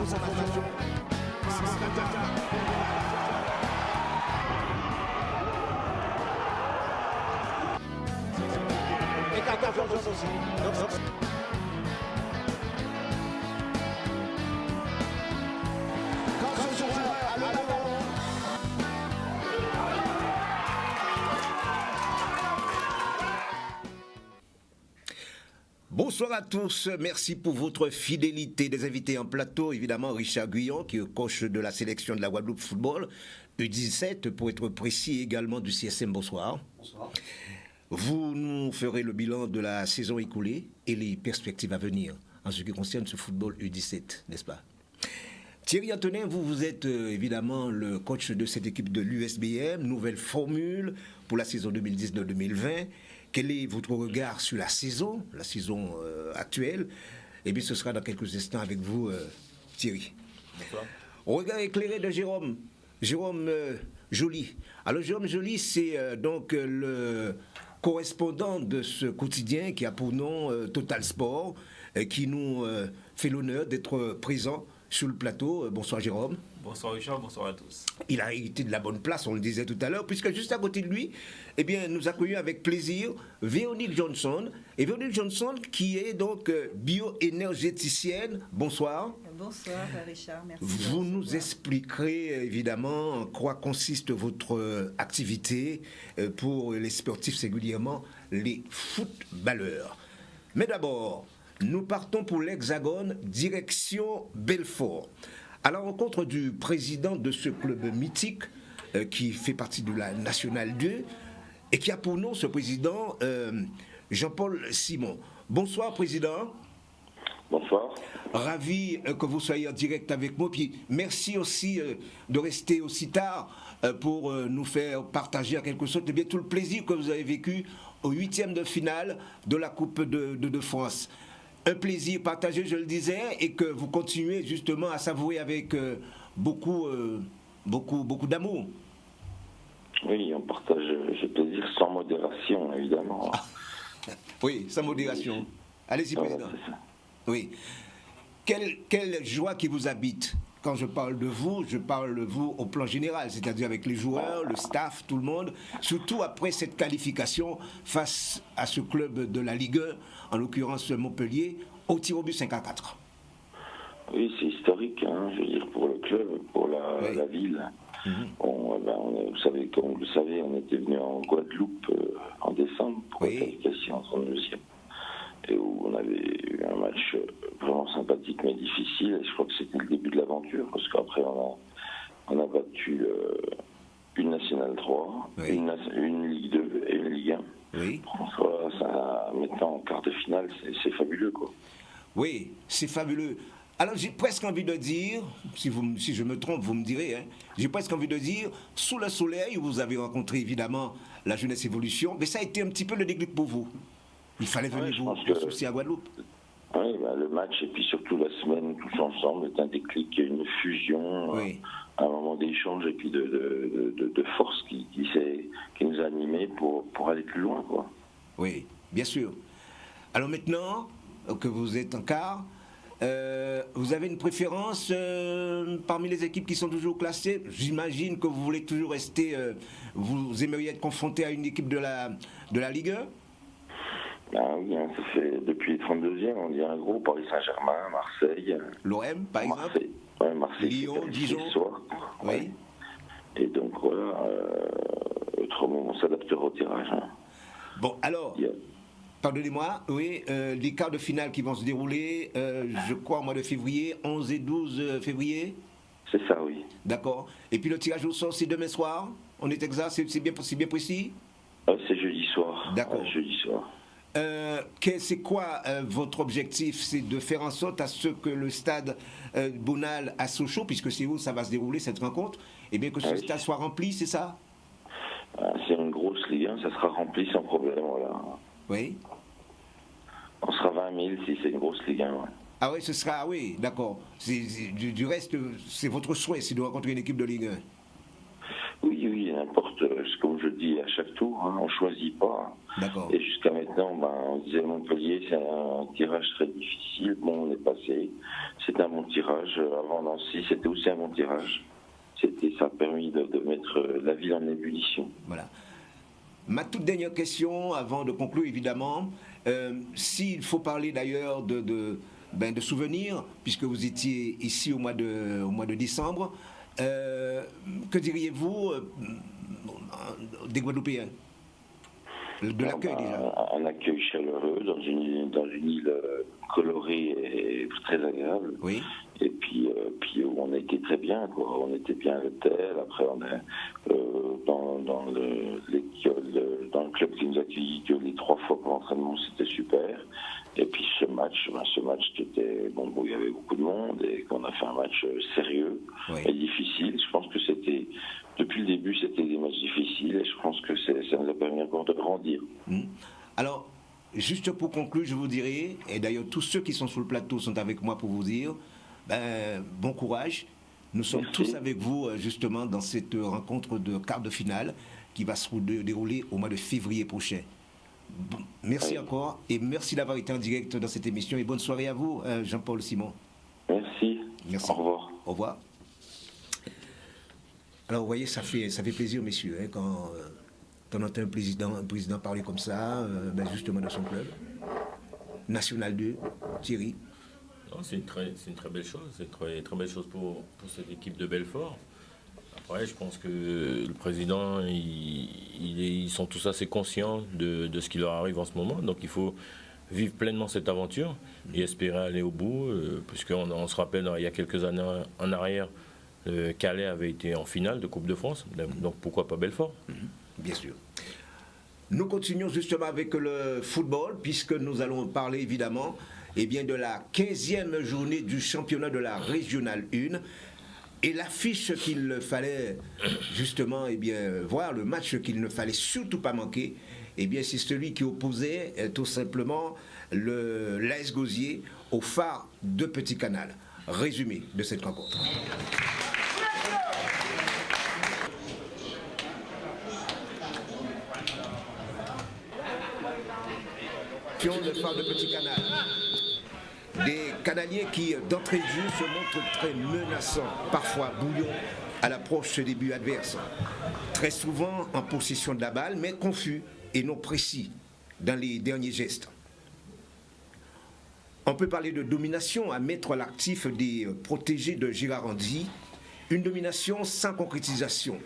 concentration. Et 14 aussi. Bonsoir à tous, merci pour votre fidélité. Des invités en plateau, évidemment Richard Guyon, qui est coach de la sélection de la Guadeloupe Football, U17 pour être précis, également du CSM. Bonsoir. Bonsoir. Vous nous ferez le bilan de la saison écoulée et les perspectives à venir en ce qui concerne ce football U17, n'est-ce pas? Thierry Antonin, vous êtes évidemment le coach de cette équipe de l'USBM, nouvelle formule pour la saison 2019-2020. Quel est votre regard sur la saison actuelle? Eh bien, ce sera dans quelques instants avec vous, Thierry. Bonsoir. Regard éclairé de Jérôme Joly. Alors, Jérôme Joly, c'est donc le correspondant de ce quotidien qui a pour nom Total Sport, qui nous fait l'honneur d'être présent sur le plateau. Bonsoir Jérôme. Bonsoir Richard, bonsoir à tous. Il a hérité de la bonne place, on le disait tout à l'heure, puisque juste à côté de lui, eh bien, nous accueillons avec plaisir Véronique Johnson. Et Véronique Johnson, qui est donc bioénergéticienne. Bonsoir. Bonsoir Richard, merci. Vous nous expliquerez évidemment en quoi consiste votre activité pour les sportifs, singulièrement les footballeurs. Mais d'abord, nous partons pour l'Hexagone, direction Belfort, à la rencontre du président de ce club mythique qui fait partie de la Nationale 2 et qui a pour nom ce président Jean-Paul Simon. Bonsoir président. Bonsoir. Ravi que vous soyez en direct avec moi. Puis merci aussi de rester aussi tard pour nous faire partager en quelque sorte tout le plaisir que vous avez vécu au 8e de finale de la Coupe de France. Un plaisir partagé, je le disais, et que vous continuez justement à savourer avec beaucoup d'amour. Oui, on partage ce plaisir sans modération, évidemment. Oui, sans modération. Allez-y, président. Voilà, c'est ça. Oui. Quelle joie qui vous habite? Quand je parle de vous, je parle de vous au plan général, c'est-à-dire avec les joueurs, le staff, tout le monde, surtout après cette qualification face à ce club de la Ligue 1, en l'occurrence Montpellier, au tir au but 5-4. Oui, c'est historique, hein, je veux dire, pour le club, pour la ville. Comme vous le savez, on était venu en Guadeloupe en décembre pour la qualification en 32e. Et où on avait eu un match vraiment sympathique mais difficile, et je crois que c'était le début de l'aventure, parce qu'après on a battu une Nationale 3, une Ligue 2 et une Ligue 1. Oui. Ça, maintenant en quart de finale, c'est fabuleux, quoi. Oui, c'est fabuleux. Alors j'ai presque envie de dire, si je me trompe, vous me direz, hein, j'ai presque envie de dire, sous le soleil, vous avez rencontré évidemment la Jeunesse Évolution, mais ça a été un petit peu le déclic pour vous. Il fallait venir vous associer à Guadeloupe. Oui, le match et puis surtout la semaine tous ensemble est un déclic, une fusion, un moment d'échange et puis de force qui nous a animés pour aller plus loin, quoi. Oui, bien sûr. Alors maintenant que vous êtes en quart, vous avez une préférence parmi les équipes qui sont toujours classées? J'imagine que vous voulez toujours rester, vous aimeriez être confronté à une équipe de la Ligue 1? Ah oui, hein, ça fait depuis les 32e, on dit un gros Paris Saint-Germain, Marseille. L'OM, par exemple? Marseille, Lyon, Dijon. Ce soir. Oui. Et donc voilà, autrement on s'adaptera au tirage. Hein. Bon, alors, pardonnez-moi, oui, les quarts de finale qui vont se dérouler, je crois, au mois de février, 11 et 12 février? C'est ça, oui. D'accord. Et puis le tirage au sort, c'est demain soir? On est exact, c'est bien précis? C'est jeudi soir. D'accord. Jeudi soir. C'est quoi votre objectif? C'est de faire en sorte à ce que le stade Bonal à Sochaux, puisque c'est où ça va se dérouler cette rencontre, et bien que ce stade soit rempli, c'est ça? C'est une grosse Ligue 1, ça sera rempli sans problème, voilà. Oui. On sera 20 000 si c'est une grosse Ligue 1, ouais. Ah oui, ce sera, oui, d'accord. Du reste, c'est votre souhait, c'est de rencontrer une équipe de Ligue 1. Oui, oui, n'importe, comme je dis à chaque tour, hein, on ne choisit pas. D'accord. Et jusqu'à maintenant, on disait Montpellier, c'est un tirage très difficile. Bon, on est passé. C'est un bon tirage. Avant Nancy, c'était aussi un bon tirage. Ça a permis de mettre la ville en ébullition. Voilà. Ma toute dernière question, avant de conclure évidemment, s'il faut parler d'ailleurs de souvenirs, puisque vous étiez ici au mois de décembre, que diriez-vous des Guadeloupéens, de l'accueil déjà? Un accueil chaleureux dans une île colorée et très agréable. Oui. Et puis on était très bien, quoi. On était bien à l'hôtel. Après, on est dans l'école, dans le club qui nous a accueillis que les 3 fois pour l'entraînement, c'était super. Et puis ce match c'était bon, il y avait beaucoup de monde et qu'on a fait un match sérieux et difficile. Je pense que depuis le début, c'était des matchs difficiles et je pense que ça nous a permis encore de grandir. Alors, juste pour conclure, je vous dirai, et d'ailleurs tous ceux qui sont sur le plateau sont avec moi pour vous dire, bon courage. Nous sommes tous avec vous justement dans cette rencontre de quart de finale qui va se dérouler au mois de février prochain. Bon, merci encore et merci d'avoir été en direct dans cette émission et bonne soirée à vous, Jean-Paul Simon. Merci. Merci. Au revoir. Au revoir. Alors vous voyez, ça fait plaisir, messieurs, hein, quand on entend un président parler comme ça, justement de son club. National 2, Thierry. Non, c'est une très belle chose. C'est une très belle chose pour cette équipe de Belfort. Après, je pense que le président, ils sont tous assez conscients de ce qui leur arrive en ce moment. Donc il faut vivre pleinement cette aventure et espérer aller au bout. Puisqu'on se rappelle, il y a quelques années en arrière, Calais avait été en finale de Coupe de France. Donc pourquoi pas Belfort? Bien sûr. Nous continuons justement avec le football, puisque nous allons parler évidemment de la 15e journée du championnat de la Régionale 1. Et l'affiche qu'il fallait justement voir, le match qu'il ne fallait surtout pas manquer, c'est celui qui opposait tout simplement l'AS Gosier au Phare de Petit Canal. Résumé de cette rencontre. Le Phare de Petit Canal. Des Canaliers qui, d'entrée de jeu, se montrent très menaçants, parfois bouillons à l'approche des buts adverses. Très souvent en possession de la balle, mais confus et non précis dans les derniers gestes. On peut parler de domination à mettre à l'actif des protégés de Gérard Andy, une domination sans concrétisation.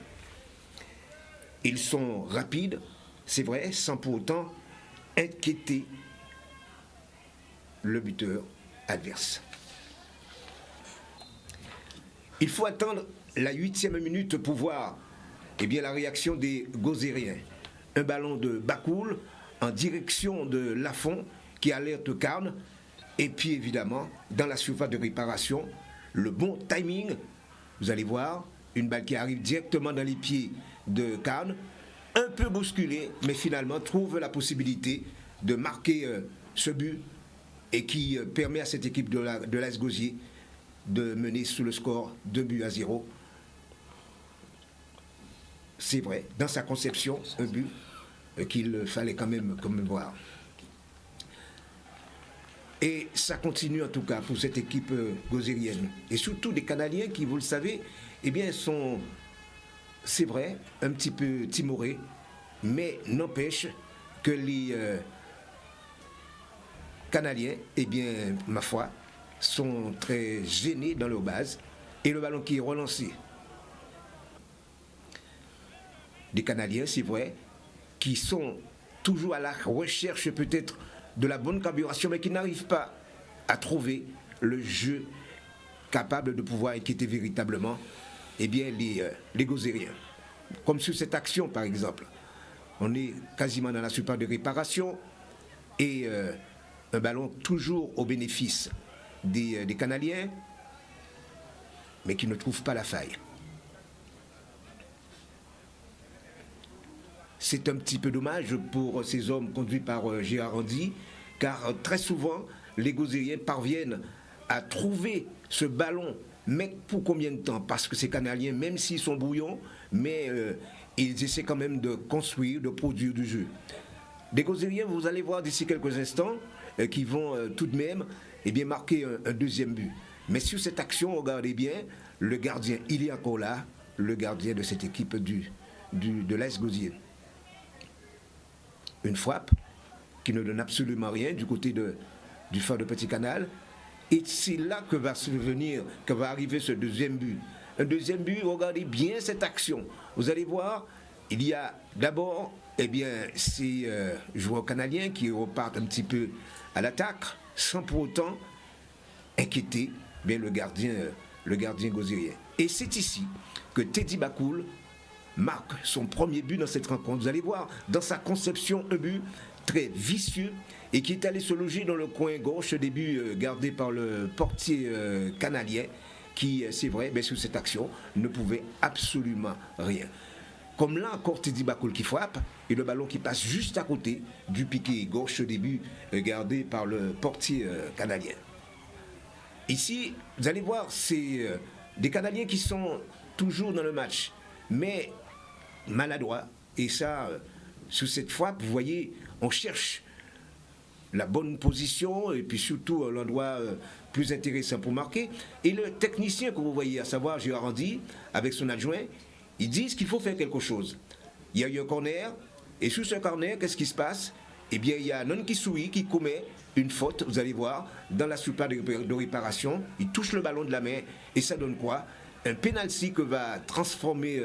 Ils sont rapides, c'est vrai, sans pour autant inquiéter le buteur adverse. Il faut attendre la 8e minute pour voir la réaction des Gozériens. Un ballon de Bakoul en direction de Lafont qui alerte Carne. Et puis évidemment, dans la surface de réparation, le bon timing. Vous allez voir, une balle qui arrive directement dans les pieds de Carne, un peu bousculé, mais finalement trouve la possibilité de marquer ce but et qui permet à cette équipe de l'AS Gosier de mener sous le score 2-0. C'est vrai, dans sa conception, un but qu'il fallait quand même voir. Et ça continue en tout cas pour cette équipe gosérienne. Et surtout des Canadiens qui, vous le savez, sont, c'est vrai, un petit peu timorés, mais n'empêche que les Canadiens, ma foi, sont très gênés dans leur base. Et le ballon qui est relancé. Des Canadiens, c'est vrai, qui sont toujours à la recherche peut-être de la bonne carburation, mais qui n'arrivent pas à trouver le jeu capable de pouvoir inquiéter véritablement les Gosériens. Comme sur cette action, par exemple. On est quasiment dans la surface de réparation et un ballon toujours au bénéfice des Canadiens, mais qui ne trouve pas la faille. C'est un petit peu dommage pour ces hommes conduits par Gérard Andy, car très souvent, les Gosériens parviennent à trouver ce ballon, mais pour combien de temps? Parce que ces Canadiens, même s'ils sont bouillons, mais ils essaient quand même de construire, de produire du jeu. Des Gozériens, vous allez voir d'ici quelques instants, qui vont tout de même marquer un deuxième but. Mais sur cette action, regardez bien, le gardien, il est encore là, le gardien de cette équipe de l'AS Gosier. Une frappe qui ne donne absolument rien du côté du phare de Petit Canal. Et c'est là que va arriver ce deuxième but. Un deuxième but, regardez bien cette action. Vous allez voir, il y a d'abord ces joueurs canadiens qui repartent un petit peu à l'attaque, sans pour autant inquiéter le gardien gozérien. Et c'est ici que Teddy Bakoul marque son premier but dans cette rencontre. Vous allez voir, dans sa conception, un but très vicieux et qui est allé se loger dans le coin gauche, au début gardé par le portier canadien qui, c'est vrai, sur cette action, ne pouvait absolument rien. Comme là encore Teddy Bakoul qui frappe et le ballon qui passe juste à côté du piqué gauche au début gardé par le portier canadien. Ici, vous allez voir, c'est des Canadiens qui sont toujours dans le match, mais maladroits. Et ça, sous cette frappe, vous voyez, on cherche la bonne position et puis surtout l'endroit plus intéressant pour marquer. Et le technicien que vous voyez, à savoir Gérard Andy, avec son adjoint, ils disent qu'il faut faire quelque chose. Il y a eu un corner, et sous ce corner, qu'est-ce qui se passe? Il y a Non Kisui qui commet une faute, vous allez voir, dans la surface de réparation. Il touche le ballon de la main, et ça donne quoi? Un penalty que va transformer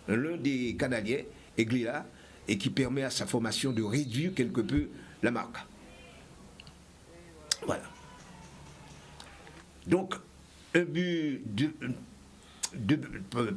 l'un des Canadiens, Eglila, et qui permet à sa formation de réduire quelque peu la marque. Voilà. Donc, un but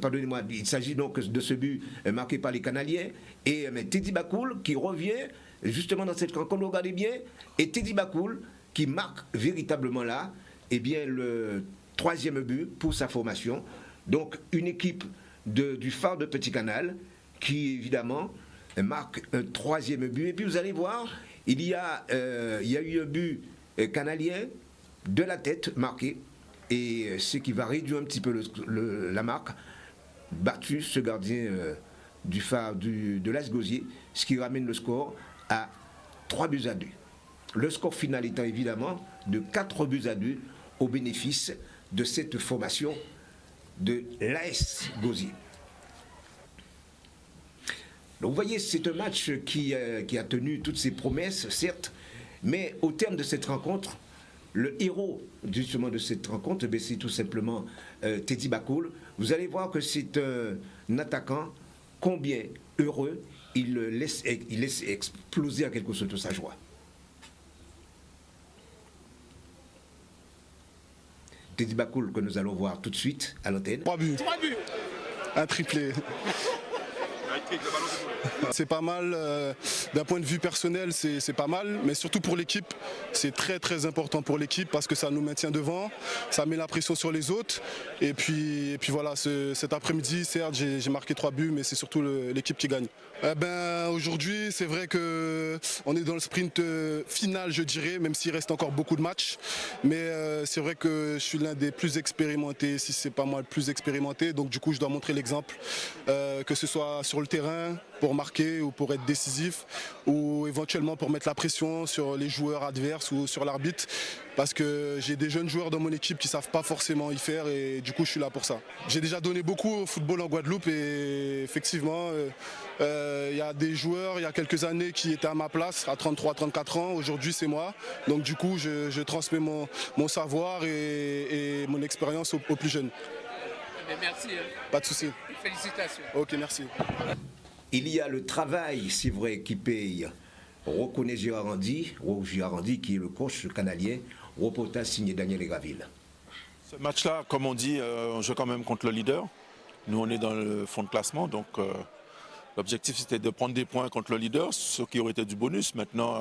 pardonnez-moi, il s'agit donc de ce but marqué par les Canadiens et Teddy Bakoul qui revient justement dans cette rencontre, regardez bien, et Teddy Bakoul qui marque véritablement là le troisième but pour sa formation. Donc une équipe du phare de Petit Canal qui évidemment marque un troisième but. Et puis vous allez voir, il y a eu un but canadien de la tête marqué. Et ce qui va réduire un petit peu la marque, battu ce gardien du phare de l'AS Gosier, ce qui ramène le score à 3-2. Le score final étant évidemment de 4-2 au bénéfice de cette formation de l'AS Gosier. Donc vous voyez, c'est un match qui a tenu toutes ses promesses, certes, mais au terme de cette rencontre, le héros justement de cette rencontre, c'est tout simplement Teddy Bakoul. Vous allez voir que c'est un attaquant combien heureux, il laisse exploser en quelque sorte sa joie. Teddy Bakoul que nous allons voir tout de suite à l'antenne. 3 buts. Un triplé. C'est pas mal, d'un point de vue personnel, c'est pas mal, mais surtout pour l'équipe, c'est très très important pour l'équipe parce que ça nous maintient devant, ça met la pression sur les autres. Et puis voilà, cet après-midi, certes, j'ai marqué 3 buts, mais c'est surtout l'équipe qui gagne. Aujourd'hui, c'est vrai qu'on est dans le sprint final, je dirais, même s'il reste encore beaucoup de matchs. Mais c'est vrai que je suis l'un des plus expérimentés, si c'est pas moi le plus expérimenté. Donc du coup, je dois montrer l'exemple, que ce soit sur le terrain, pour marquer ou pour être décisif, ou éventuellement pour mettre la pression sur les joueurs adverses ou sur l'arbitre. Parce que j'ai des jeunes joueurs dans mon équipe qui ne savent pas forcément y faire et du coup je suis là pour ça. J'ai déjà donné beaucoup au football en Guadeloupe et effectivement il y a des joueurs il y a quelques années qui étaient à ma place à 33-34 ans, aujourd'hui c'est moi. Donc du coup je transmets mon savoir et mon expérience aux plus jeunes. Merci. Pas de souci. Félicitations. Ok, merci. Il y a le travail, c'est vrai, qui paye. Reconnaît Gérard Andy, qui est le coach canadien. Reportage signé Daniel Graville. Ce match-là, comme on dit, on joue quand même contre le leader. Nous, on est dans le fond de classement, donc l'objectif c'était de prendre des points contre le leader, ce qui aurait été du bonus. Maintenant,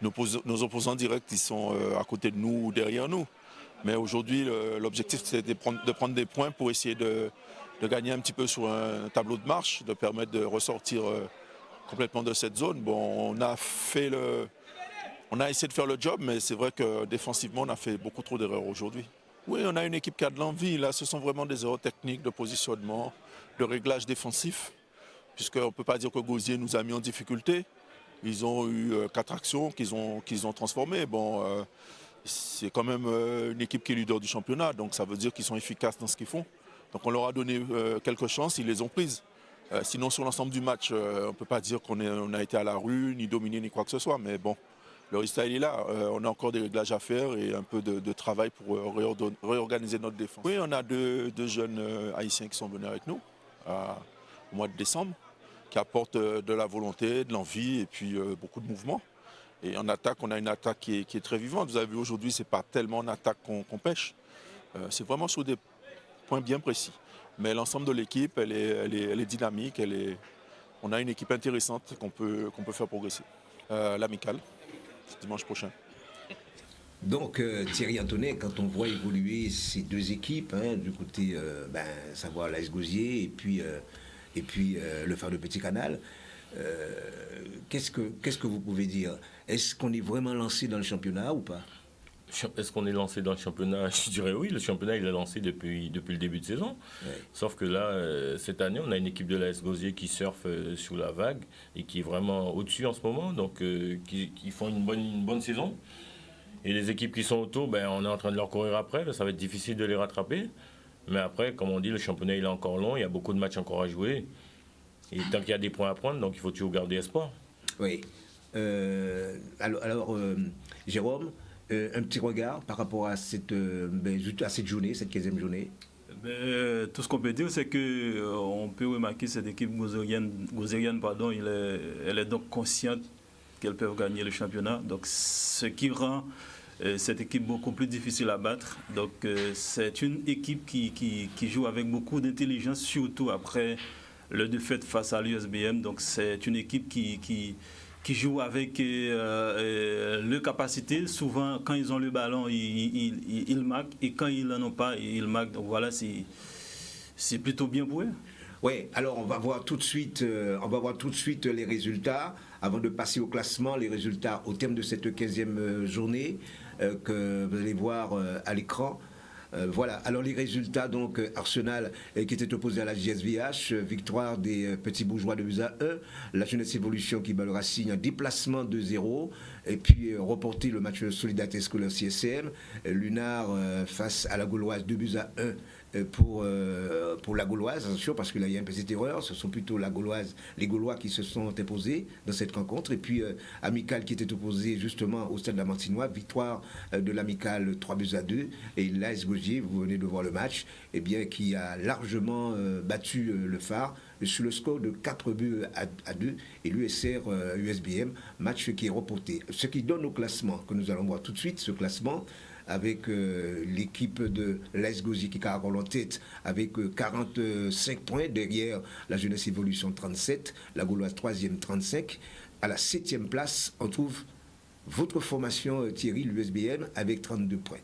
nos opposants directs, ils sont à côté de nous ou derrière nous. Mais aujourd'hui, l'objectif c'était de prendre des points pour essayer de gagner un petit peu sur un tableau de marche, de permettre de ressortir complètement de cette zone. Bon, on a fait On a essayé de faire le job, mais c'est vrai que défensivement, on a fait beaucoup trop d'erreurs aujourd'hui. Oui, on a une équipe qui a de l'envie. Là, ce sont vraiment des erreurs techniques de positionnement, de réglage défensif, puisqu'on ne peut pas dire que Gosier nous a mis en difficulté. Ils ont eu 4 actions qu'ils ont transformées. Bon, c'est quand même une équipe qui est leader du championnat, donc ça veut dire qu'ils sont efficaces dans ce qu'ils font. Donc on leur a donné quelques chances, ils les ont prises. Sinon, sur l'ensemble du match, on ne peut pas dire qu'on a été à la rue, ni dominé, ni quoi que ce soit. Mais bon, le résultat, il est là. On a encore des réglages à faire et un peu de travail pour réorganiser notre défense. Oui, on a deux jeunes Haïtiens qui sont venus avec nous au mois de décembre, qui apportent de la volonté, de l'envie et puis beaucoup de mouvement. Et en attaque, on a une attaque qui est très vivante. Vous avez vu aujourd'hui, ce n'est pas tellement en attaque qu'on pêche. C'est vraiment sur des points bien précis. Mais l'ensemble de l'équipe, elle est dynamique. On a une équipe intéressante qu'on peut faire progresser. L'amicale, dimanche prochain. Donc Thierry Antonet, quand on voit évoluer ces deux équipes, hein, du côté, savoir l'AS Gosier et puis le Phare de Petit Canal, qu'est-ce que vous pouvez dire? Est-ce qu'on est vraiment lancé dans le championnat ou pas? Est-ce qu'on est lancé dans le championnat? Je dirais oui, le championnat il est lancé depuis le début de saison. Ouais. Sauf que là, cette année, on a une équipe de l'AS Gosier qui surfe sous la vague et qui est vraiment au-dessus en ce moment, donc qui font une bonne saison. Et les équipes qui sont autour, on est en train de leur courir après, ça va être difficile de les rattraper. Mais après, comme on dit, le championnat il est encore long, il y a beaucoup de matchs encore à jouer. Et tant qu'il y a des points à prendre, donc il faut toujours garder espoir. Oui. Alors Jérôme, un petit regard par rapport à cette journée, cette 15e journée. Tout ce qu'on peut dire, c'est qu'on peut remarquer cette équipe gozérienne, elle est donc consciente qu'elle peut gagner le championnat. Donc, ce qui rend cette équipe beaucoup plus difficile à battre. Donc, c'est une équipe qui joue avec beaucoup d'intelligence, surtout après le défaite face à l'USBM. Donc, c'est une équipe qui joue avec leur capacité. Souvent, quand ils ont le ballon, ils marquent. Et quand ils n'en ont pas, ils marquent. Donc voilà, c'est plutôt bien pour eux. Oui, alors on va voir tout de suite les résultats. Avant de passer au classement, les résultats au terme de cette 15e journée que vous allez voir à l'écran. Voilà, alors les résultats, donc Arsenal qui était opposé à la JSVH, victoire des Petits Bourgeois de 2-1, la Jeunesse Évolution qui bat le Racing, un déplacement 2-0, et puis reporter le match de Solidarité Scolaire CSM, Lunar face à la Gauloise 2-1 pour la Gauloise, attention, parce que là il y a une petite erreur, ce sont plutôt les Gaulois qui se sont imposés dans cette rencontre, et puis Amical qui était opposé justement au Stade de la Martinois, victoire de l'Amical 3-2, et l'AS Gosier, vous venez de voir le match, eh bien, qui a largement battu le Phare sur le score de 4-2, et l'USR USBM, match qui est reporté. Ce qui donne au classement, que nous allons voir tout de suite, ce classement, avec l'équipe de l'AS Gosier qui caracole en tête avec 45 points, derrière la Jeunesse Évolution 37, la Gauloise 3e 35. À la 7e place, on trouve votre formation Thierry, l'USBM, avec 32 points.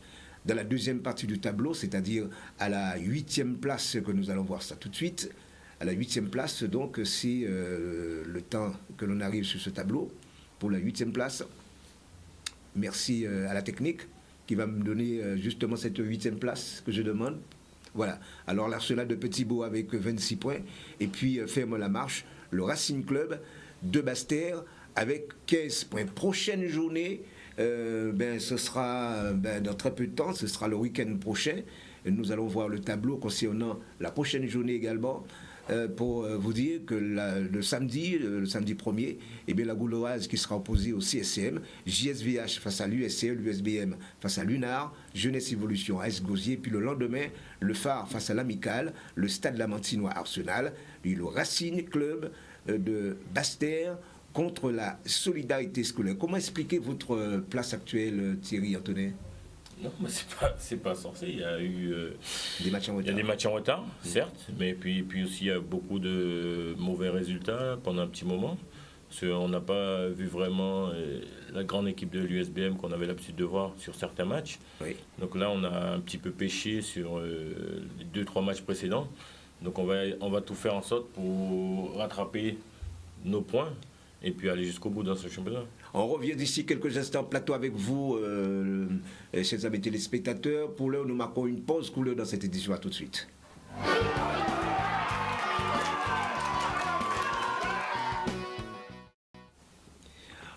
Dans la deuxième partie du tableau, c'est-à-dire à la 8e place, que nous allons voir ça tout de suite, à la 8e place, donc c'est le temps que l'on arrive sur ce tableau, pour la 8e place. Merci à la technique qui va me donner justement cette 8e place que je demande. Voilà. Alors l'Arsenal de Petit-Beau avec 26 points. Et puis ferme la marche, le Racing Club de Basse-Terre avec 15 points. Prochaine journée, ce sera dans très peu de temps, ce sera le week-end prochain. Et nous allons voir le tableau concernant la prochaine journée également. Pour vous dire que le samedi 1er, la Gauloise qui sera opposée au CSM, JSVH face à l'USR, l'USBM face à l'UNAR, Jeunesse Évolution AS Gosier, puis le lendemain, le Phare face à l'Amical, le Stade la Martinois Arsenal, puis le Racing Club de Basse-Terre contre la Solidarité Scolaire. Comment expliquer votre place actuelle, Thierry Antonet? Non, mais c'est pas censé. Il y a eu des matchs en retard. Il y a des matchs en retard, certes, mais puis aussi il y a beaucoup de mauvais résultats pendant un petit moment. Parce qu'on n'a pas vu vraiment la grande équipe de l'USBM qu'on avait l'habitude de voir sur certains matchs. Oui. Donc là, on a un petit peu pêché sur les 2-3 matchs précédents. Donc on va tout faire en sorte pour rattraper nos points et puis aller jusqu'au bout dans ce championnat. On revient d'ici quelques instants plateau avec vous, chers amis téléspectateurs. Pour l'heure, nous marquons une pause couleur dans cette édition. À tout de suite.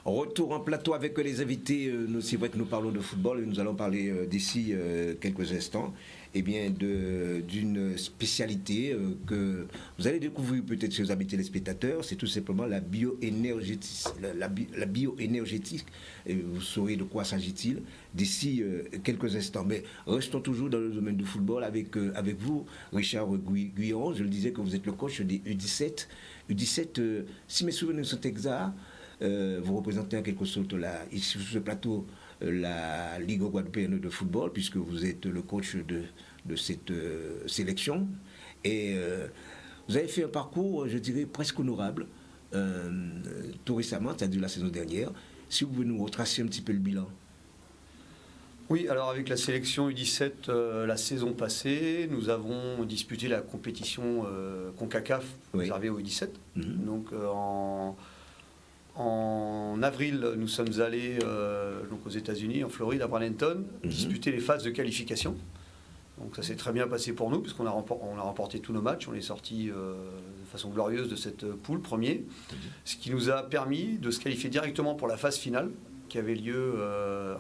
Retour en plateau avec les invités. C'est vrai que nous parlons de football et nous allons parler d'ici quelques instants d'une spécialité que vous allez découvrir peut-être chez les amis téléspectateurs. C'est tout simplement la bioénergétique. La bioénergétique. Vous saurez de quoi s'agit-il d'ici quelques instants. Mais restons toujours dans le domaine du football avec vous, Richard Guyon. Je le disais que vous êtes le coach des U17. U17, si mes souvenirs sont exacts, vous représentez en quelque sorte ici sur ce plateau la Ligue guadeloupéenne de football, puisque vous êtes le coach de cette sélection. Et vous avez fait un parcours, je dirais, presque honorable tout récemment, c'est-à-dire la saison dernière. Si vous pouvez nous retracer un petit peu le bilan. Oui, alors avec la sélection U17, la saison passée, nous avons disputé la compétition CONCACAF réservée aux U17. Donc en avril, nous sommes allés donc aux États-Unis, en Floride, à Bradenton, disputer les phases de qualification. Donc ça s'est très bien passé pour nous, puisqu'on a remporté tous nos matchs. On est sortis de façon glorieuse de cette poule, premier. Ce qui nous a permis de se qualifier directement pour la phase finale, qui avait lieu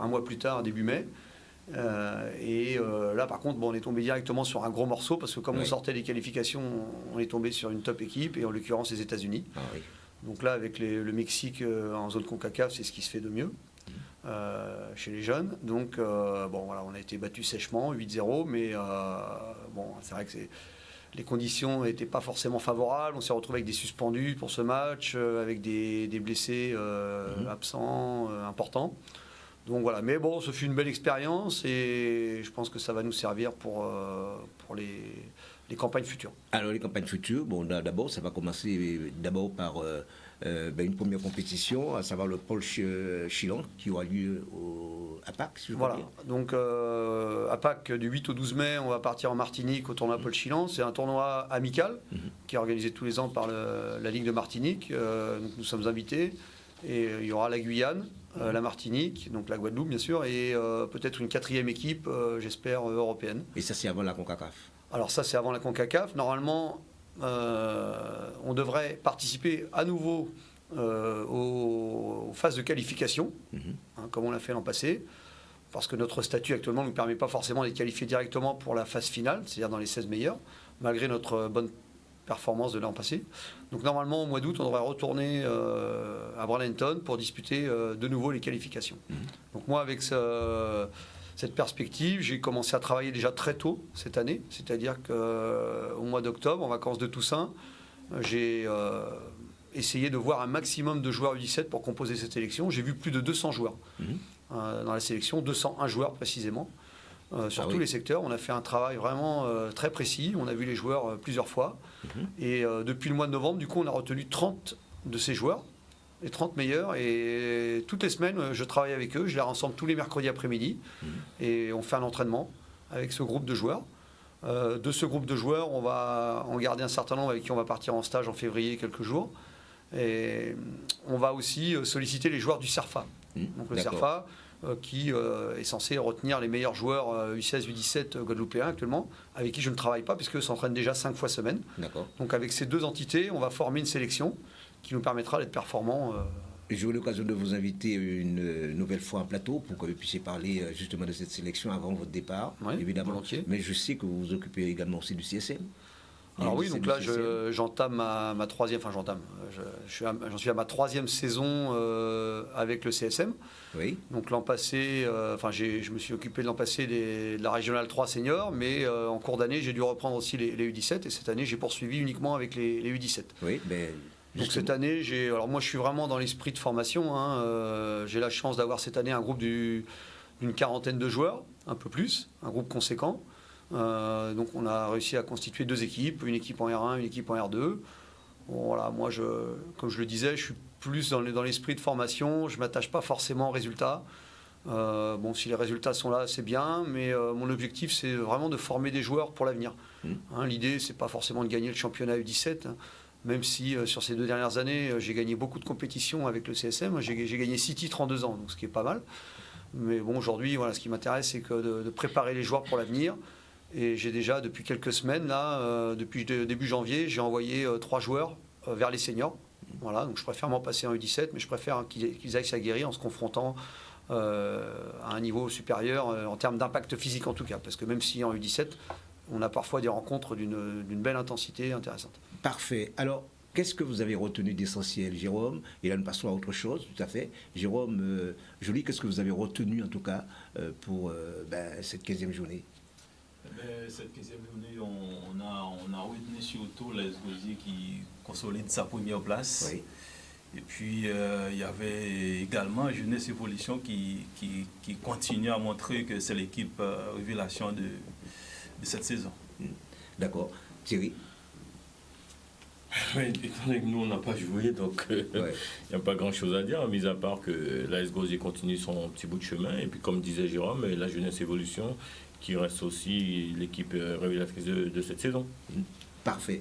un mois plus tard, début mai. Là, par contre, on est tombé directement sur un gros morceau, parce que comme on sortait des qualifications, on est tombé sur une top équipe, et en l'occurrence les États-Unis. Donc là, avec le Mexique en zone CONCACAF, c'est ce qui se fait de mieux chez les jeunes. Donc, voilà, on a été battus sèchement, 8-0, mais c'est vrai que les conditions n'étaient pas forcément favorables. On s'est retrouvé avec des suspendus pour ce match, avec des blessés absents importants. Donc voilà, mais bon, ce fut une belle expérience et je pense que ça va nous servir pour les campagnes futures. Alors les campagnes futures, d'abord ça va commencer par une première compétition, à savoir le Paul Chilan qui aura lieu à Pâques. Si je voilà, donc à Pâques du 8 au 12 mai, on va partir en Martinique au tournoi Paul Chilan. C'est un tournoi amical qui est organisé tous les ans par la Ligue de Martinique. Donc nous sommes invités et il y aura la Guyane, la Martinique, donc la Guadeloupe bien sûr, et peut-être une quatrième équipe, j'espère, européenne. Et ça c'est avant la CONCACAF. Alors ça c'est avant la CONCACAF. Normalement, on devrait participer à nouveau aux phases de qualification, comme on l'a fait l'an passé, parce que notre statut actuellement ne nous permet pas forcément d'être qualifié directement pour la phase finale, c'est-à-dire dans les 16 meilleurs, malgré notre bonne performance de l'an passé. Donc normalement au mois d'août on devrait retourner à Bradenton pour disputer de nouveau les qualifications. Donc moi avec cette perspective, j'ai commencé à travailler déjà très tôt cette année, c'est-à-dire qu'au mois d'octobre, en vacances de Toussaint, j'ai essayé de voir un maximum de joueurs U17 pour composer cette sélection. J'ai vu plus de 200 joueurs dans la sélection, 201 joueurs précisément, sur tous les secteurs. On a fait un travail vraiment très précis, on a vu les joueurs plusieurs fois. Et depuis le mois de novembre, du coup, on a retenu 30 de ces joueurs, les 30 meilleurs, et toutes les semaines, je travaille avec eux, je les rassemble tous les mercredis après-midi, et on fait un entraînement avec ce groupe de joueurs. De ce groupe de joueurs, on va en garder un certain nombre avec qui on va partir en stage en février, quelques jours. Et on va aussi solliciter les joueurs du CERFA. Donc le CERFA, qui est censé retenir les meilleurs joueurs U16, U17 guadeloupéens actuellement, avec qui je ne travaille pas, puisqu'eux s'entraînent déjà 5 fois semaine. Donc avec ces deux entités, on va former une sélection qui nous permettra d'être performants. J'ai eu l'occasion de vous inviter une nouvelle fois en plateau pour que vous puissiez parler justement de cette sélection avant votre départ, évidemment. Volontiers. Mais je sais que vous vous occupez également aussi du CSM. Alors oui, donc là j'entame ma troisième, enfin j'en suis à ma troisième saison avec le CSM. Oui. Donc l'an passé, je me suis occupé de l'an passé de la régionale 3 seniors, mais en cours d'année j'ai dû reprendre aussi les U17 et cette année j'ai poursuivi uniquement avec les U17. Oui, mais donc cette année, alors moi je suis vraiment dans l'esprit de formation. J'ai la chance d'avoir cette année un groupe d'une quarantaine de joueurs, un peu plus, un groupe conséquent. Donc on a réussi à constituer deux équipes, une équipe en R1, une équipe en R2. Bon, voilà, moi, comme je le disais, je suis plus dans l'esprit de formation, je ne m'attache pas forcément aux résultats. Si les résultats sont là, c'est bien, mais mon objectif, c'est vraiment de former des joueurs pour l'avenir. L'idée, c'est pas forcément de gagner le championnat U17, même si sur ces 2 dernières années, j'ai gagné beaucoup de compétitions avec le CSM. J'ai gagné 6 titres en 2 ans, donc ce qui est pas mal. Mais bon, aujourd'hui, voilà, ce qui m'intéresse, c'est que de préparer les joueurs pour l'avenir. Et j'ai déjà, depuis quelques semaines, là, depuis début janvier, j'ai envoyé 3 joueurs vers les seniors. Voilà, donc je préfère m'en passer en U17, mais je préfère qu'ils aillent s'aguerrir en se confrontant à un niveau supérieur en termes d'impact physique en tout cas. Parce que même si en U17, on a parfois des rencontres d'une belle intensité intéressante. Parfait. Alors, qu'est-ce que vous avez retenu d'essentiel, Jérôme? Et là, nous passons à autre chose, tout à fait. Jérôme Joly, qu'est-ce que vous avez retenu en tout cas pour cette 15e journée? Cette 15e journée, on a retenu surtout l'AS Gosier qui consolide sa première place. Oui. Et puis, il y avait également Jeunesse Évolution qui continue à montrer que c'est l'équipe révélation de cette saison. D'accord. Thierry? Oui, étant donné que nous, on n'a pas joué, donc il n'y a pas grand-chose à dire, mis à part que l'AS Gosier continue son petit bout de chemin. Et puis, comme disait Jérôme, la Jeunesse Évolution qui reste aussi l'équipe révélatrice de cette saison. Parfait.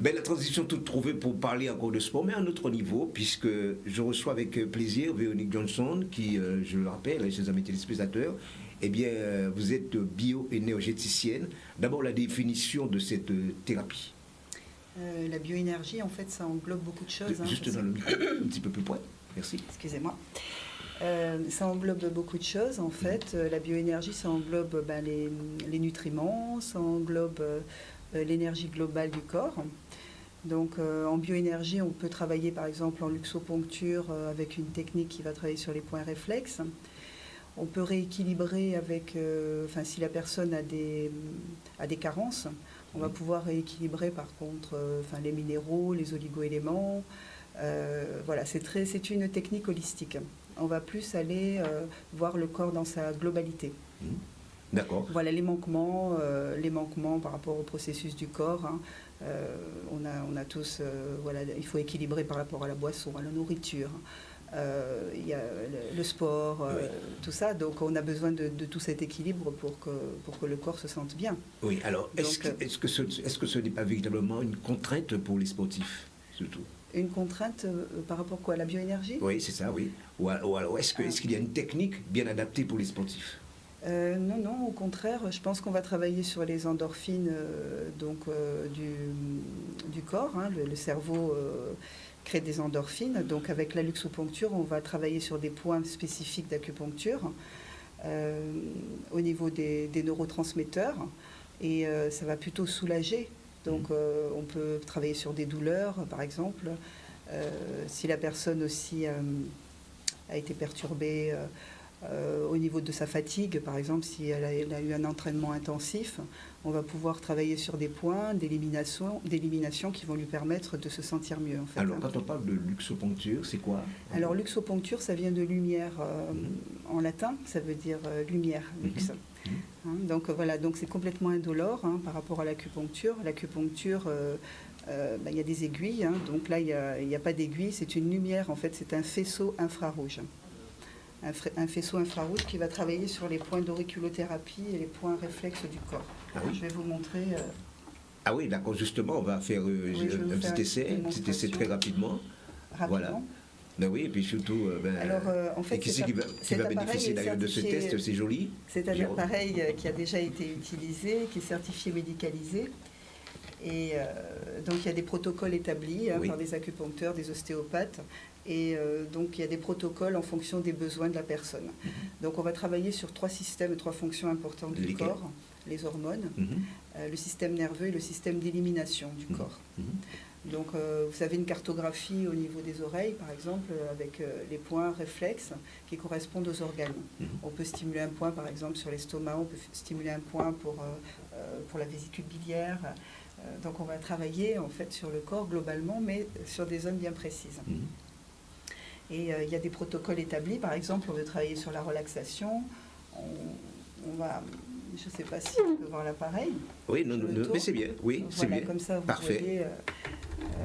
La transition toute trouvée pour parler encore de sport, mais à un autre niveau, puisque je reçois avec plaisir Véronique Johnson, qui, je le rappelle, chez amis téléspectateurs, eh bien, vous êtes bioénergéticienne. D'abord, la définition de cette thérapie. La bioénergie, en fait, ça englobe beaucoup de choses. Juste dans le micro, un petit peu plus près. Merci. Excusez-moi. Ça englobe beaucoup de choses, en fait. La bioénergie, ça englobe les nutriments, ça englobe l'énergie globale du corps. Donc, en bioénergie, on peut travailler, par exemple, en luxoponcture avec une technique qui va travailler sur les points réflexes. On peut rééquilibrer avec, si la personne a des carences, on va pouvoir rééquilibrer, par contre, les minéraux, les oligo-éléments. Voilà, c'est une technique holistique. On va plus aller voir le corps dans sa globalité. D'accord. Voilà les manquements par rapport au processus du corps. Hein. On a tous, il faut équilibrer par rapport à la boisson, à la nourriture. Il y a le sport, tout ça. Donc on a besoin de tout cet équilibre pour que le corps se sente bien. Oui, alors est-ce que ce n'est pas véritablement une contrainte pour les sportifs, surtout? Une contrainte par rapport à la bioénergie? Oui, c'est ça, oui. Ou alors est-ce qu'il y a une technique bien adaptée pour les sportifs? Non, au contraire, je pense qu'on va travailler sur les endorphines du corps. Hein, le cerveau crée des endorphines. Donc avec la luxoponcture, on va travailler sur des points spécifiques d'acupuncture au niveau des neurotransmetteurs. Et ça va plutôt soulager. Donc on peut travailler sur des douleurs, par exemple. Si la personne aussi a été perturbée au niveau de sa fatigue, par exemple, si elle a eu un entraînement intensif, on va pouvoir travailler sur des points d'élimination qui vont lui permettre de se sentir mieux. En fait, alors, quand on parle de luxoponcture, c'est quoi? Alors, luxoponcture, ça vient de lumière en latin, ça veut dire lumière, lux. Hein, donc voilà, donc c'est complètement indolore par rapport à l'acupuncture. L'acupuncture, il y a des aiguilles, donc là, il n'y a pas d'aiguille, c'est une lumière, en fait, c'est un faisceau infrarouge. Un faisceau infrarouge qui va travailler sur les points d'auriculothérapie et les points réflexes du corps. Ah oui. Je vais vous montrer. Ah oui, d'accord, justement, on va faire un petit essai très rapidement. Voilà. Ben oui, et puis surtout, alors, en fait, et qui va bénéficier d'ailleurs de ce test, c'est joli. C'est un appareil qui a déjà été utilisé, qui est certifié médicalisé. Et donc il y a des protocoles établis par des acupuncteurs, des ostéopathes. Et donc il y a des protocoles en fonction des besoins de la personne. Donc on va travailler sur 3 systèmes, 3 fonctions importantes du corps. Les hormones, le système nerveux et le système d'élimination du corps. Donc vous avez une cartographie au niveau des oreilles, par exemple, avec les points réflexes qui correspondent aux organes. On peut stimuler un point, par exemple, sur l'estomac, on peut stimuler un point pour la vésicule biliaire. Donc on va travailler en fait sur le corps globalement, mais sur des zones bien précises. Et il y a des protocoles établis, par exemple, on veut travailler sur la relaxation. On va, je ne sais pas si on peut voir l'appareil. Oui, mais c'est bien. Oui, c'est bien. Comme ça, vous parfait. voyez.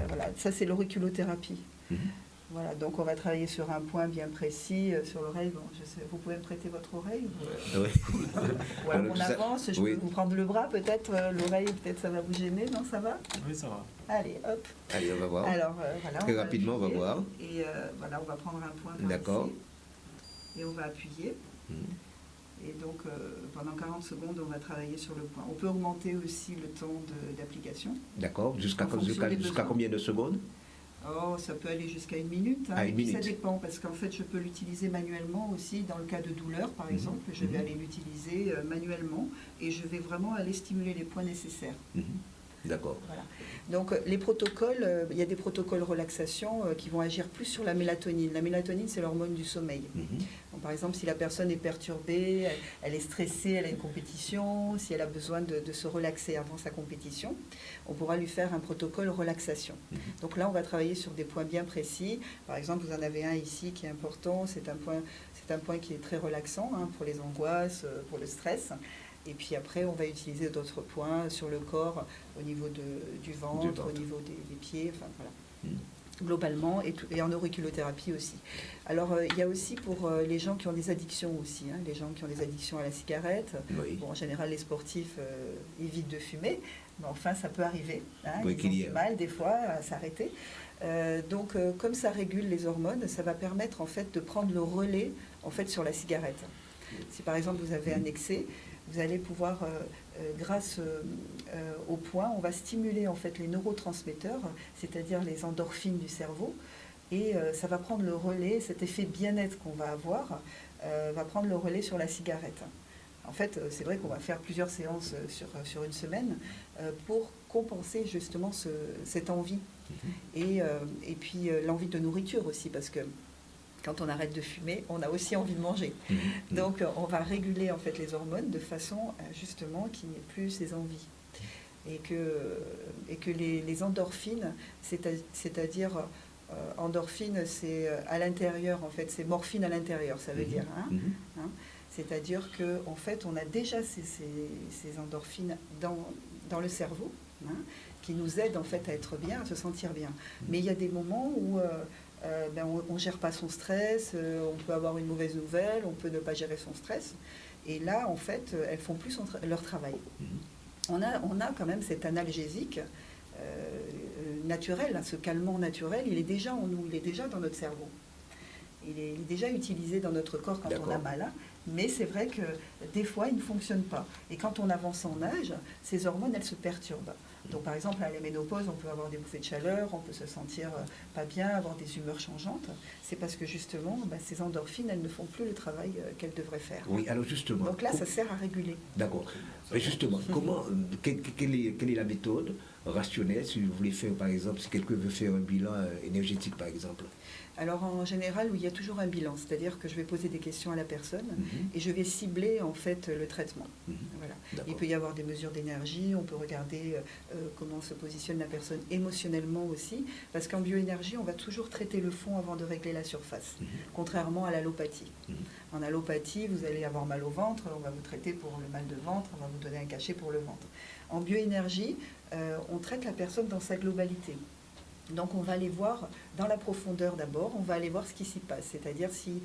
Voilà, ça c'est l'auriculothérapie. Voilà, donc on va travailler sur un point bien précis, sur l'oreille. Bon, je sais, vous pouvez me prêter votre oreille? Oui. Ou alors on avance, je peux vous prendre le bras peut-être, l'oreille, peut-être ça va vous gêner, non, ça va? Oui, ça va. Allez, hop. Allez, on va voir. Alors, voilà, très rapidement, on va appuyer. voir. Et voilà, on va prendre un point par D'accord. ici. Et on va appuyer. Et donc, pendant 40 secondes, on va travailler sur le point. On peut augmenter aussi le temps d'application. D'accord. Jusqu'à combien de secondes? Oh, ça peut aller jusqu'à 1 minute. Hein. Ah, Et puis 1 minute. ça dépend, parce qu'en fait, je peux l'utiliser manuellement aussi dans le cas de douleur, par exemple. Je vais aller l'utiliser manuellement et je vais vraiment aller stimuler les points nécessaires. D'accord. Voilà. Donc les protocoles, il y a des protocoles relaxation qui vont agir plus sur la mélatonine. La mélatonine, c'est l'hormone du sommeil. Donc, par exemple, si la personne est perturbée, elle est stressée, elle a une compétition, si elle a besoin de se relaxer avant sa compétition, on pourra lui faire un protocole relaxation. Donc là, on va travailler sur des points bien précis. Par exemple, vous en avez un ici qui est important, c'est un point qui est très relaxant hein, pour les angoisses, pour le stress. Et puis après, on va utiliser d'autres points sur le corps, au niveau du ventre, au niveau des pieds, enfin voilà. Globalement, et en auriculothérapie aussi. Alors, il y a aussi pour les gens qui ont des addictions aussi, hein, les gens qui ont des addictions à la cigarette. Oui. Bon, en général, les sportifs évitent de fumer, mais enfin, ça peut arriver. Hein, Oui, ils ont du mal, des fois, à s'arrêter. Donc, comme ça régule les hormones, ça va permettre, en fait, de prendre le relais, en fait, sur la cigarette. Si, par exemple, vous avez un excès, vous allez pouvoir, grâce au point, on va stimuler en fait les neurotransmetteurs, c'est-à-dire les endorphines du cerveau, et ça va prendre le relais, cet effet bien-être qu'on va avoir, va prendre le relais sur la cigarette. En fait, c'est vrai qu'on va faire plusieurs séances sur une semaine pour compenser justement cette envie, et puis l'envie de nourriture aussi, parce que quand on arrête de fumer, on a aussi envie de manger. Donc, on va réguler en fait les hormones de façon justement qu'il n'y ait plus ces envies. Et que les endorphines, c'est-à-dire endorphines, c'est à l'intérieur, en fait, c'est morphine à l'intérieur, ça veut dire. Hein, c'est-à-dire qu'en fait, on a déjà ces endorphines dans le cerveau, hein, qui nous aident en fait à être bien, à se sentir bien. Mais il y a des moments où on ne gère pas son stress, on peut avoir une mauvaise nouvelle, on peut ne pas gérer son stress. Et là, en fait, elles font plus leur travail. On a quand même cet analgésique naturel, ce calmant naturel, il est déjà en nous, il est déjà dans notre cerveau. Il est déjà utilisé dans notre corps quand on a mal. Hein. Mais c'est vrai que des fois, il ne fonctionne pas. Et quand on avance en âge, ces hormones, elles se perturbent. Donc, par exemple, à la ménopause, on peut avoir des bouffées de chaleur, on peut se sentir pas bien, avoir des humeurs changeantes. C'est parce que justement, ces endorphines, elles ne font plus le travail qu'elles devraient faire. Oui, alors justement. Donc là, ça sert à réguler. D'accord. Mais justement, quelle est la méthode rationnelle si vous voulez faire, par exemple, si quelqu'un veut faire un bilan énergétique, par exemple? Alors en général, oui, il y a toujours un bilan, c'est-à-dire que je vais poser des questions à la personne et je vais cibler en fait le traitement. Voilà. Il peut y avoir des mesures d'énergie, on peut regarder comment se positionne la personne émotionnellement aussi, parce qu'en bioénergie, on va toujours traiter le fond avant de régler la surface, contrairement à l'allopathie. En allopathie, vous allez avoir mal au ventre, on va vous traiter pour le mal de ventre, on va vous donner un cachet pour le ventre. En bioénergie, on traite la personne dans sa globalité. Donc on va aller voir dans la profondeur d'abord, on va aller voir ce qui s'y passe, c'est-à-dire s'il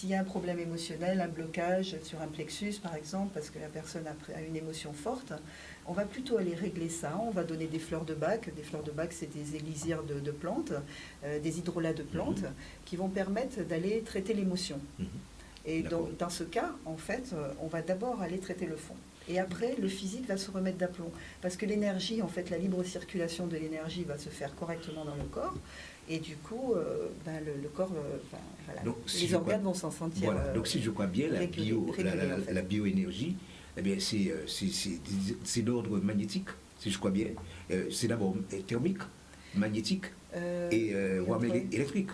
y a un problème émotionnel, un blocage sur un plexus par exemple, parce que la personne a une émotion forte, on va plutôt aller régler ça, on va donner des fleurs de bac. Des fleurs de bac, c'est des élisirs de plantes, des hydrolats de plantes, qui vont permettre d'aller traiter l'émotion. Et donc dans ce cas, en fait, on va d'abord aller traiter le fond. Et après, le physique va se remettre d'aplomb. Parce que l'énergie, en fait, la libre circulation de l'énergie va se faire correctement dans le corps. Et du coup, le corps, voilà, donc, les organes vont s'en sentir. Voilà. Donc si je crois bien, la bioénergie, eh bien, c'est d'ordre magnétique, si je crois bien. C'est d'abord thermique, magnétique et voire même électrique.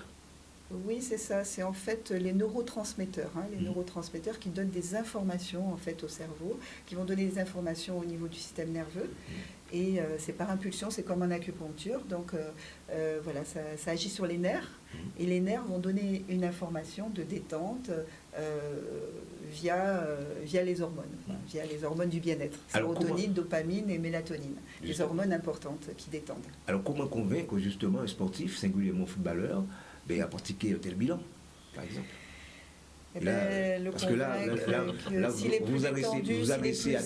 Oui, c'est ça. C'est en fait les neurotransmetteurs, les neurotransmetteurs qui donnent des informations en fait au cerveau, qui vont donner des informations au niveau du système nerveux. Et c'est par impulsion, c'est comme en acupuncture. Donc voilà, ça agit sur les nerfs. Et les nerfs vont donner une information de détente via les hormones, via les hormones du bien-être. Sérotonine, dopamine et mélatonine. Des hormones importantes qui détendent. Alors comment convaincre justement un sportif, singulièrement footballeur, à pratiquer un tel bilan, par exemple. Parce que là vous adressez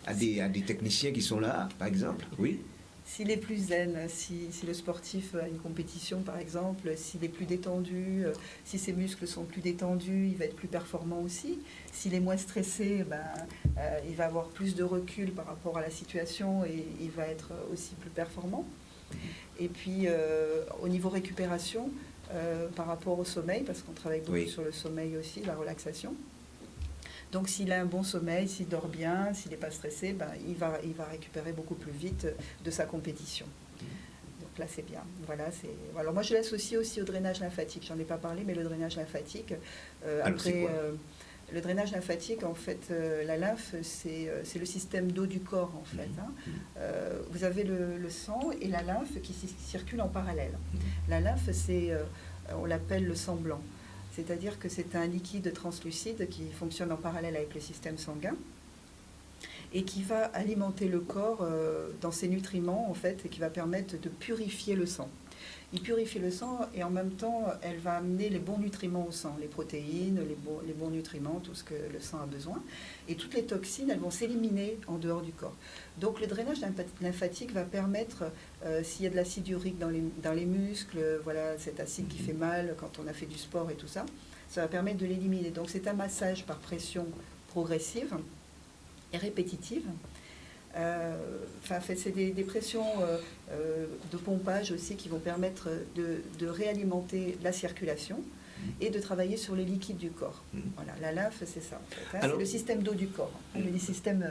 à des techniciens qui sont là, par exemple, oui. S'il est plus zen, si le sportif a une compétition par exemple, s'il est plus détendu, si ses muscles sont plus détendus, il va être plus performant aussi. S'il est moins stressé, il va avoir plus de recul par rapport à la situation et il va être aussi plus performant. Et puis au niveau récupération, par rapport au sommeil, parce qu'on travaille beaucoup sur le sommeil aussi, la relaxation. Donc s'il a un bon sommeil, s'il dort bien, s'il n'est pas stressé, il va récupérer beaucoup plus vite de sa compétition. Donc là c'est bien. Voilà, alors moi je l'associe aussi au drainage lymphatique. J'en ai pas parlé, mais le drainage lymphatique. Le drainage lymphatique, en fait, la lymphe, c'est le système d'eau du corps, en fait. Vous avez le sang et la lymphe qui circulent en parallèle. La lymphe, on l'appelle le sang blanc. C'est-à-dire que c'est un liquide translucide qui fonctionne en parallèle avec le système sanguin et qui va alimenter le corps dans ses nutriments, en fait, et qui va permettre de purifier le sang. Il purifie le sang et en même temps, elle va amener les bons nutriments au sang, les protéines, les bons nutriments, tout ce que le sang a besoin. Et toutes les toxines, elles vont s'éliminer en dehors du corps. Donc le drainage lymphatique va permettre, s'il y a de l'acide urique dans les muscles, voilà, cet acide qui fait mal quand on a fait du sport et tout ça, ça va permettre de l'éliminer. Donc c'est un massage par pression progressive et répétitive. C'est des pressions de pompage aussi qui vont permettre de réalimenter la circulation et de travailler sur les liquides du corps. Voilà, la lymphe, c'est ça en fait. C'est le système d'eau du corps, le système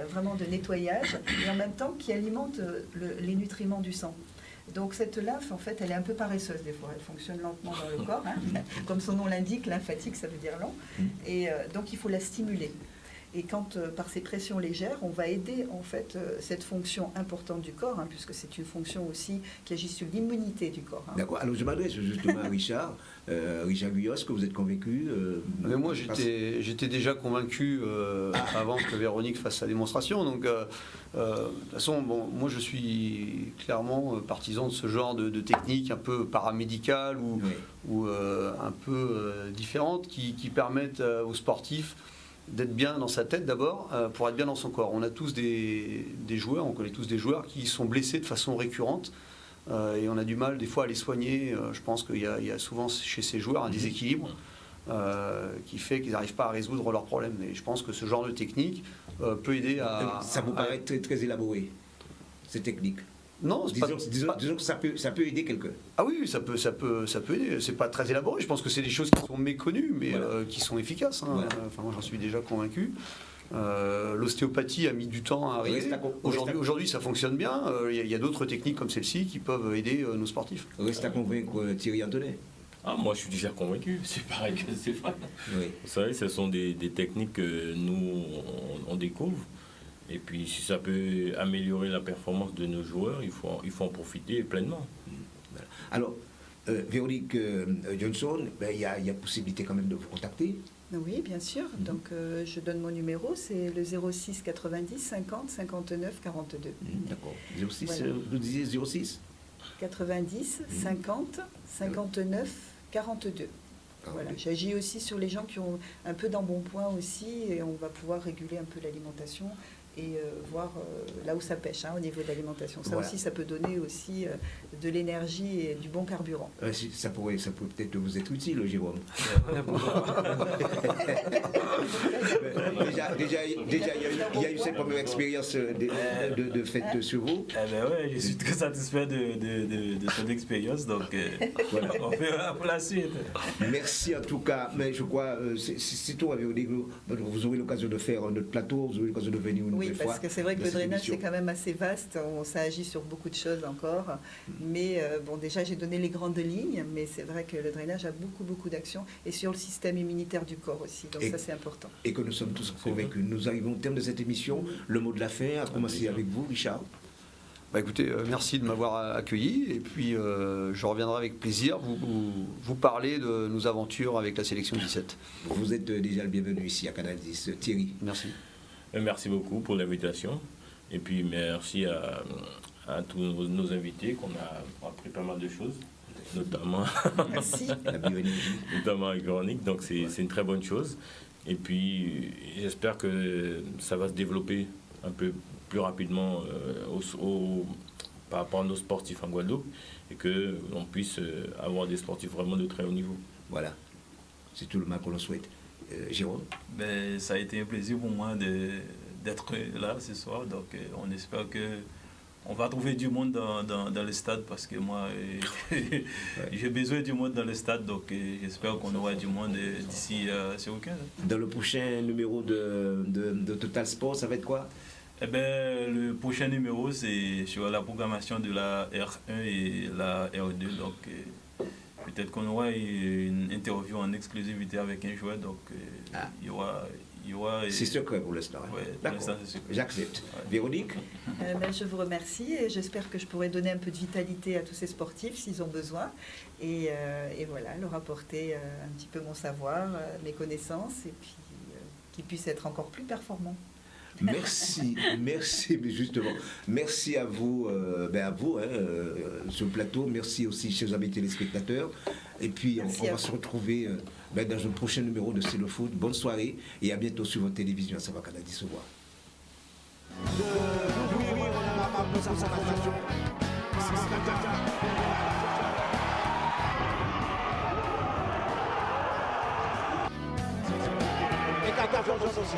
vraiment de nettoyage et en même temps qui alimente les nutriments du sang. Donc cette lymphe, en fait, elle est un peu paresseuse des fois. Elle fonctionne lentement dans le corps. Comme son nom l'indique, lymphatique, ça veut dire lent. Et donc il faut la stimuler. Et quand, par ces pressions légères, on va aider en fait cette fonction importante du corps, puisque c'est une fonction aussi qui agit sur l'immunité du corps. D'accord. Alors je m'adresse justement à Richard. Richard Guyot, est-ce que vous êtes convaincu Mais moi, j'étais déjà convaincu avant que Véronique fasse sa démonstration. Donc, de toute façon, moi, je suis clairement partisan de ce genre de technique un peu paramédicale ou un peu différente qui permettent aux sportifs d'être bien dans sa tête d'abord, pour être bien dans son corps. On a tous des joueurs, on connaît tous des joueurs qui sont blessés de façon récurrente et on a du mal des fois à les soigner. Je pense qu'il y a souvent chez ces joueurs un déséquilibre qui fait qu'ils n'arrivent pas à résoudre leurs problèmes. Et je pense que ce genre de technique peut aider à... Ça vous paraît très, très élaboré, ces techniques? Non, disons que ça peut aider quelqu'un. Ah oui, ça peut aider. C'est pas très élaboré. Je pense que c'est des choses qui sont méconnues, mais qui sont efficaces. Voilà. Enfin, moi, j'en suis déjà convaincu. L'ostéopathie a mis du temps à arriver. Aujourd'hui, ça fonctionne bien. Il y a d'autres techniques comme celle-ci qui peuvent aider nos sportifs. Reste à convaincre Thierry Antonet. Moi, je suis déjà convaincu. C'est pareil que Stéphane. Oui. Vous savez, ce sont des techniques que nous, on découvre. Et puis, si ça peut améliorer la performance de nos joueurs, il faut en profiter pleinement. Voilà. Alors, Véronique Johnson, il y a possibilité quand même de vous contacter. Oui, bien sûr. Donc, je donne mon numéro, c'est le 06 90 50 59 42. D'accord. 06, voilà. Vous disiez 06 90 50 59 42. Voilà. J'agis aussi sur les gens qui ont un peu d'embonpoint aussi, et on va pouvoir réguler un peu l'alimentation et voir là où ça pêche au niveau de l'alimentation. Ça aussi, ça peut donner aussi de l'énergie et du bon carburant. Ça pourrait peut-être vous être utile, Jérôme. déjà, il y a eu cette première expérience de fait sur vous. Je suis très satisfait de cette expérience, donc voilà, on verra pour la suite. Merci en tout cas, mais je crois, c'est tout, vous aurez l'occasion de faire notre plateau, vous aurez l'occasion de venir une Oui, parce que c'est vrai que le drainage, c'est quand même assez vaste. Ça agit sur beaucoup de choses encore. Mais déjà, j'ai donné les grandes lignes, mais c'est vrai que le drainage a beaucoup d'actions et sur le système immunitaire du corps aussi. Donc ça, c'est important. Et que nous sommes tous convaincus. Nous arrivons au terme de cette émission. Le mot de la fin a commencé avec vous, Richard. Écoutez, merci de m'avoir accueilli. Et puis, je reviendrai avec plaisir vous parler de nos aventures avec la sélection 17. Vous êtes déjà le bienvenu ici à Canal 10. Thierry. Merci. Merci beaucoup pour l'invitation. Et puis merci à tous nos invités qu'on a appris pas mal de choses. notamment, Merci. La bioénergie. notamment avec Véronique, donc c'est une très bonne chose. Et puis j'espère que ça va se développer un peu plus rapidement par rapport à nos sportifs en Guadeloupe et qu'on puisse avoir des sportifs vraiment de très haut niveau. Voilà, c'est tout le mal qu'on le souhaite. Jérôme? Ben, ça a été un plaisir pour moi d'être là ce soir. Donc, on espère que on va trouver du monde dans le stade parce que moi, j'ai besoin du monde dans le stade. Donc, j'espère qu'on aura du monde d'ici ce week-end. Dans le prochain numéro de Total Sport, ça va être quoi? Eh ben, le prochain numéro, c'est sur la programmation de la R1 et la R2. Donc, peut-être qu'on aura une interview en exclusivité avec un joueur. Donc, il y aura c'est secret pour l'instant. Hein? Ouais, D'accord, j'accepte. Ouais. Véronique? Je vous remercie et j'espère que je pourrai donner un peu de vitalité à tous ces sportifs s'ils ont besoin. Et voilà, leur apporter un petit peu mon savoir, mes connaissances et puis qu'ils puissent être encore plus performants. Merci, merci, mais justement, merci à vous, sur le plateau, merci aussi chers amis téléspectateurs, et puis on va se retrouver dans un prochain numéro de C'est le foot. Bonne soirée et à bientôt sur votre télévision à Savoir Canadi. Au revoir. Et 14 aussi.